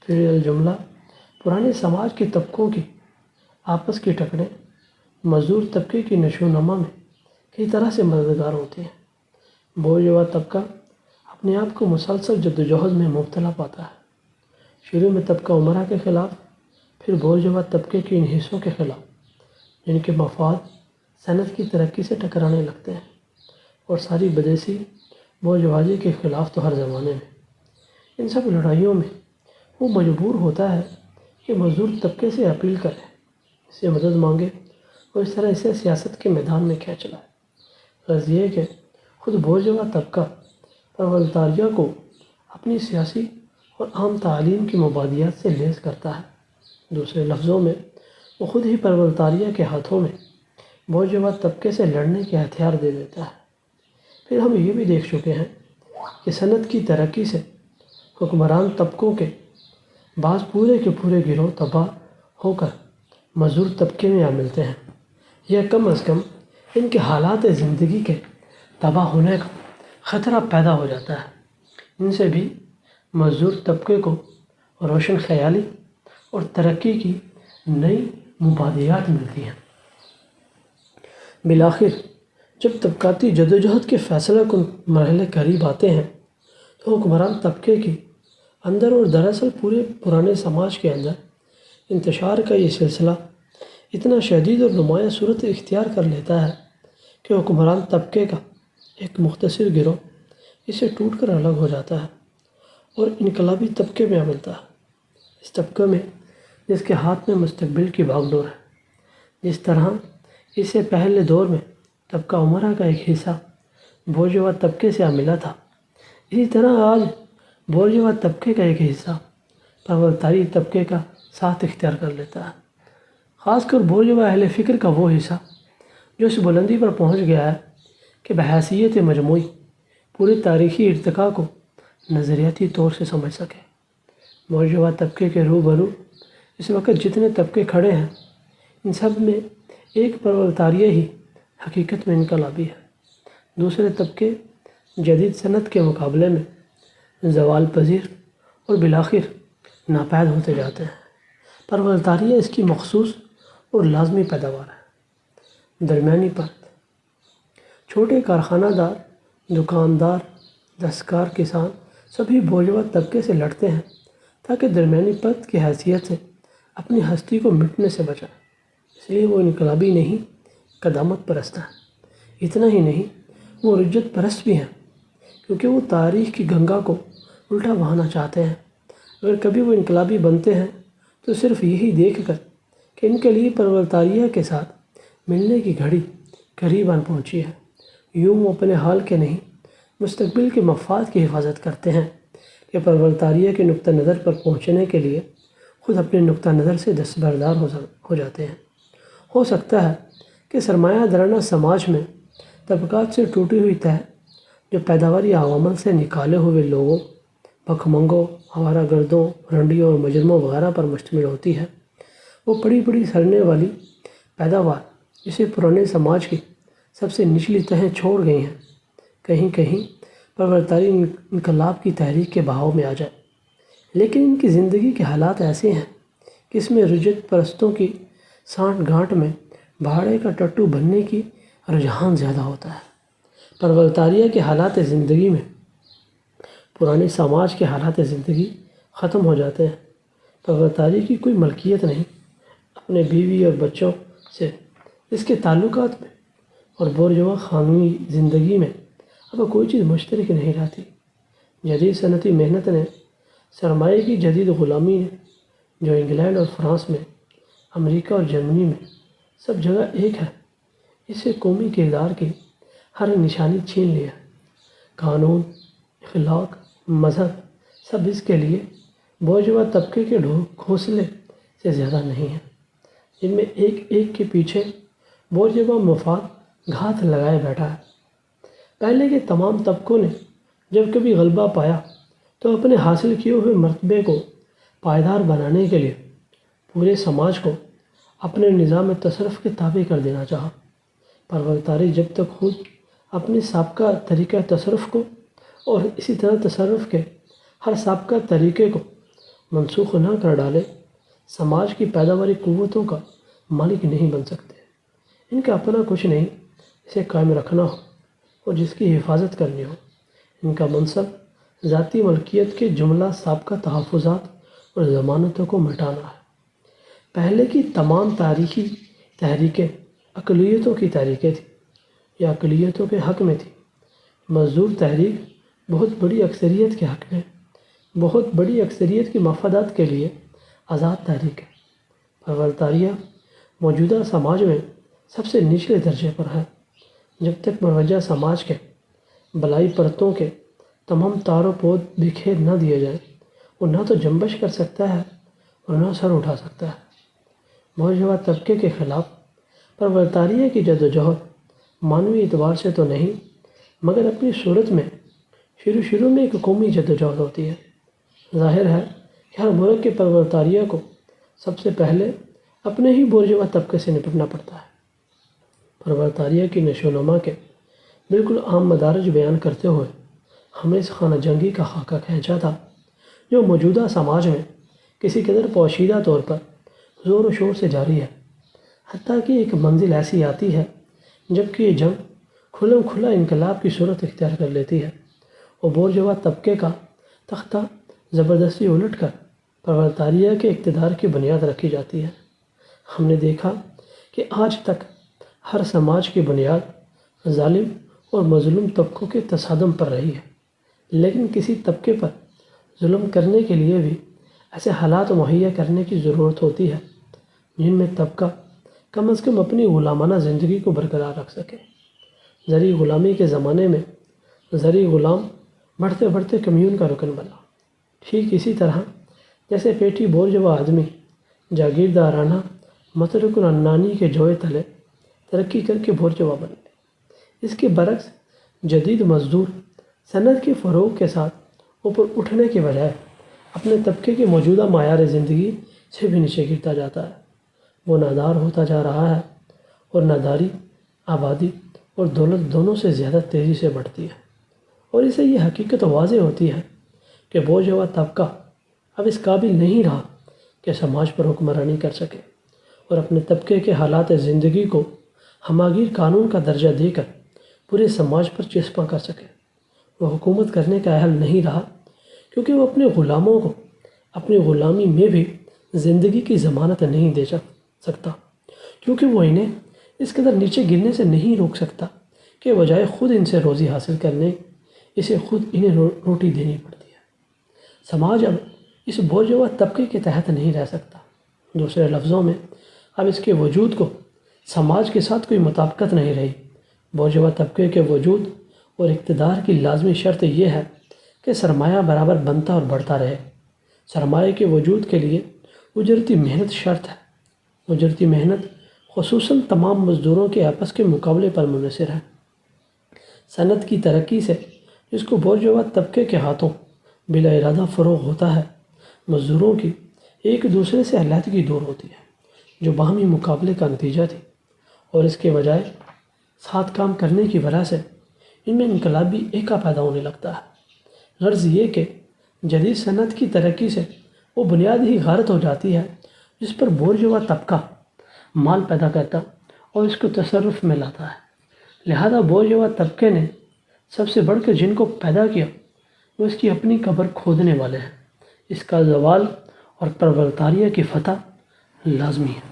پھر الجملہ پرانے سماج کے طبقوں کی آپس کی ٹکریں مزدور طبقے کی نشو و نما میں کئی طرح سے مددگار ہوتی ہیں۔ بورژوا طبقہ اپنے آپ کو مسلسل جدوجہد میں مبتلا پاتا ہے، شروع میں طبقہ امرا کے خلاف، پھر بورژوا طبقے کے ان حصوں کے خلاف جن کے مفاد صنعت کی ترقی سے ٹکرانے لگتے ہیں، اور ساری بدیسی بورژوازی کے خلاف تو ہر زمانے میں۔ ان سب لڑائیوں میں وہ مجبور ہوتا ہے کہ مزدور طبقے سے اپیل کرے، اس سے مدد مانگے اور اس طرح اسے سیاست کے میدان میں کھینچ لائے۔ غرض یہ کہ خود بورژوا طبقہ پرولتاریہ کو اپنی سیاسی اور عام تعلیم کی مبادیات سے لیس کرتا ہے۔ دوسرے لفظوں میں وہ خود ہی پرولتاریہ کے ہاتھوں میں بورژوا طبقے سے لڑنے کے ہتھیار دے دیتا ہے۔ پھر ہم یہ بھی دیکھ چکے ہیں کہ صنعت کی ترقی سے حکمران طبقوں کے بعض پورے کے پورے گروہ تباہ ہو کر مزدور طبقے میں آ ملتے ہیں، یا کم از کم ان کے حالات زندگی کے تباہ ہونے کا خطرہ پیدا ہو جاتا ہے۔ ان سے بھی مزدور طبقے کو روشن خیالی اور ترقی کی نئی مبادیات ملتی ہیں۔ بالآخر جب طبقاتی جدوجہد کے فیصلہ کن مرحلے قریب آتے ہیں تو حکمران طبقے کی اندر اور دراصل پورے پرانے سماج کے اندر انتشار کا یہ سلسلہ اتنا شدید اور نمایاں صورت اختیار کر لیتا ہے کہ حکمران طبقے کا ایک مختصر گروہ اسے ٹوٹ کر الگ ہو جاتا ہے اور انقلابی طبقے میں آ ملتا ہے۔ اس طبقے میں جس کے ہاتھ میں مستقبل کی باغ ڈور ہے، جس طرح اس سے پہلے دور میں طبقہ امرا کا ایک حصہ بورژوا طبقے سے آ ملا تھا، اسی طرح آج بورژوا طبقے کا ایک حصہ پرولتاری طبقے کا ساتھ اختیار کر لیتا ہے۔ خاص کر بورژوا اہل فکر کا وہ حصہ جو اس بلندی پر پہنچ گیا ہے کہ بحیثیت مجموعی پوری تاریخی ارتقاء کو نظریاتی طور سے سمجھ سکے۔ بورژوا طبقے کے روبرو اس وقت جتنے طبقے کھڑے ہیں ان سب میں ایک پرولتاریہ ہی حقیقت میں انقلابی ہے۔ دوسرے طبقے جدید صنعت کے مقابلے میں زوال پذیر اور بالآخر ناپید ہوتے جاتے ہیں۔ پرولتاریہ اس کی مخصوص اور لازمی پیداوار ہے۔ درمیانی پرت، چھوٹے کارخانہ دار، دکاندار، دستکار، کسان سبھی بورژوا طبقے سے لڑتے ہیں تاکہ درمیانی پرت کی حیثیت سے اپنی ہستی کو مٹنے سے بچائیں۔ اس لیے وہ انقلابی نہیں، قدامت پرست ہیں۔ اتنا ہی نہیں، وہ رجت پرست بھی ہیں، کیونکہ وہ تاریخ کی گنگا کو الٹا بہانا چاہتے ہیں۔ اگر کبھی وہ انقلابی بنتے ہیں تو صرف یہی دیکھ کر کہ ان کے لیے پرولتاریہ کے ساتھ ملنے کی گھڑی قریب آن پہنچی ہے۔ یوں وہ اپنے حال کے نہیں، مستقبل کے مفاد کی حفاظت کرتے ہیں کہ پرولتاریہ کے نقطہ نظر پر پہنچنے کے لیے خود اپنے نقطہ نظر سے دستبردار ہو جاتے ہیں۔ ہو سکتا ہے کہ سرمایہ دارانہ سماج میں طبقات سے ٹوٹی ہوئی تہہ جو پیداواری عوامل سے نکالے ہوئے لوگوں، بھکھ منگوں، آوارہ گردوں، رنڈیوں اور مجرموں وغیرہ پر مشتمل ہوتی ہے، وہ بڑی بڑی سڑنے والی پیداوار جسے پرانے سماج کی سب سے نچلی تہیں چھوڑ گئی ہیں، کہیں کہیں پرولتاری انقلاب کی تحریک کے بہاؤ میں آ جائے۔ لیکن ان کی زندگی کے حالات ایسے ہیں کہ اس میں رجت پرستوں کی سانٹھ گانٹھ میں بھاڑے کا ٹٹو بننے کی رجحان زیادہ ہوتا ہے۔ پرولتاریہ کے حالات زندگی میں پرانے سماج کے حالات زندگی ختم ہو جاتے ہیں۔ پرولتاریہ کی کوئی ملکیت نہیں اپنے بیوی اور بچوں سے، اس کے تعلقات میں اور بورژوا خانوی زندگی میں اب کوئی چیز مشترک نہیں رہتی۔ جدید صنعتی محنت نے، سرمایہ کی جدید غلامی نے، جو انگلینڈ اور فرانس میں، امریکہ اور جرمنی میں سب جگہ ایک ہے، اس سے قومی کردار کی ہر نشانی چھین لیا۔ قانون، اخلاق، مذہب سب اس کے لیے بورژوا طبقے کے گھونسلے سے زیادہ نہیں ہیں، جن میں ایک ایک کے پیچھے بورژوا مفاد گھات لگائے بیٹھا ہے۔ پہلے کے تمام طبقوں نے جب کبھی غلبہ پایا تو اپنے حاصل کیے ہوئے مرتبے کو پائیدار بنانے کے لیے پورے سماج کو اپنے نظام تصرف کے تابع کر دینا چاہا۔ پرولتاری جب تک خود اپنے سابقہ طریقہ تصرف کو اور اسی طرح تصرف کے ہر سابقہ طریقے کو منسوخ نہ کر ڈالے، سماج کی پیداواری قوتوں کا مالک نہیں بن سکتے۔ ان کا اپنا کچھ نہیں اسے قائم رکھنا ہو اور جس کی حفاظت کرنی ہو۔ ان کا منصب ذاتی ملکیت کے جملہ سابقہ تحفظات اور ضمانتوں کو مٹانا ہے۔ پہلے کی تمام تاریخی تحریکیں اقلیتوں کی تحریکیں تھیں یا اقلیتوں کے حق میں تھیں۔ مزدور تحریک بہت بڑی اکثریت کے حق میں، بہت بڑی اکثریت کے مفادات کے لیے آزاد تحریک ہے۔ پرولتاریہ موجودہ سماج میں سب سے نچلے درجے پر ہے۔ جب تک مروجہ سماج کے بلائی پرتوں کے تمام تار و پود بکھیر نہ دیے جائیں، وہ نہ تو جنبش کر سکتا ہے اور نہ سر اٹھا سکتا ہے۔ بورژوا طبقے کے خلاف پرولتاریہ کی جدوجہد معنوی اعتبار سے تو نہیں، مگر اپنی صورت میں شروع میں ایک قومی جدوجہد ہوتی ہے۔ ظاہر ہے کہ ہر ملک کے پرولتاریہ کو سب سے پہلے اپنے ہی بورژوا طبقے سے نپٹنا پڑتا ہے۔ پرولتاریہ کی نشو و نما کے بالکل عام مدارج بیان کرتے ہوئے ہم نے اس خانہ جنگی کا خاکہ کھینچا تھا جو موجودہ سماج میں کسی قدر پوشیدہ طور پر زور و شور سے جاری ہے، حتیٰ کہ ایک منزل ایسی آتی ہے جبکہ یہ جنگ کھلم کھلا انقلاب کی صورت اختیار کر لیتی ہے اور بورژوا طبقے کا تختہ زبردستی الٹ کر پرولتاریہ کے اقتدار کی بنیاد رکھی جاتی ہے۔ ہم نے دیکھا کہ آج تک ہر سماج کی بنیاد ظالم اور مظلوم طبقوں کے تصادم پر رہی ہے، لیکن کسی طبقے پر ظلم کرنے کے لیے بھی ایسے حالات مہیا کرنے کی ضرورت ہوتی ہے جن میں طبقہ کم از کم اپنی غلامانہ زندگی کو برقرار رکھ سکے۔ زرعی غلامی کے زمانے میں زرعی غلام بڑھتے بڑھتے کمیون کا رکن بنا، ٹھیک اسی طرح جیسے پیٹی بورژوا آدمی جاگیردارانہ مترک العنانی کے جوئے تلے ترقی کر کے بورژوا بن گئے۔ اس کے برعکس جدید مزدور صنعت کے فروغ کے ساتھ اوپر اٹھنے کے بجائے اپنے طبقے کے موجودہ معیار زندگی سے بھی نیچے گرتا جاتا ہے۔ وہ نادار ہوتا جا رہا ہے اور ناداری آبادی اور دولت دونوں سے زیادہ تیزی سے بڑھتی ہے، اور اسے یہ حقیقت واضح ہوتی ہے کہ بورژوا طبقہ اب اس قابل نہیں رہا کہ سماج پر حکمرانی کر سکے اور اپنے طبقے کے حالات زندگی کو ہماگیر قانون کا درجہ دے کر پورے سماج پر چسپاں کر سکے۔ وہ حکومت کرنے کا اہل نہیں رہا کیونکہ وہ اپنے غلاموں کو اپنی غلامی میں بھی زندگی کی ضمانت نہیں دے سکتا، کیونکہ وہ انہیں اس قدر نیچے گرنے سے نہیں روک سکتا کہ بجائے خود ان سے روزی حاصل کرنے اسے خود انہیں روٹی دینی پڑتی ہے۔ سماج اب اس بورژوا طبقے کے تحت نہیں رہ سکتا۔ دوسرے لفظوں میں اب اس کے وجود کو سماج کے ساتھ کوئی مطابقت نہیں رہی۔ بورژوا طبقے کے وجود اور اقتدار کی لازمی شرط یہ ہے کہ سرمایہ برابر بنتا اور بڑھتا رہے۔ سرمایہ کے وجود کے لیے اجرتی محنت شرط ہے۔ اجرتی محنت خصوصاً تمام مزدوروں کے آپس کے مقابلے پر منحصر ہے۔ صنعت کی ترقی سے جس کو بورژوا طبقے کے ہاتھوں بلا ارادہ فروغ ہوتا ہے، مزدوروں کی ایک دوسرے سے علیحدگی دور ہوتی ہے جو باہمی مقابلے کا نتیجہ تھی، اور اس کے بجائے ساتھ کام کرنے کی وجہ سے ان میں انقلابی ایکا پیدا ہونے لگتا ہے۔ غرض یہ کہ جدید صنعت کی ترقی سے وہ بنیاد ہی غارت ہو جاتی ہے جس پر بورژوا طبقہ مال پیدا کرتا اور اس کو تصرف میں لاتا ہے۔ لہذا بورژوا طبقے نے سب سے بڑھ کر جن کو پیدا کیا وہ اس کی اپنی قبر کھودنے والے ہیں۔ اس کا زوال اور پرولتاریہ کی فتح لازمی ہے۔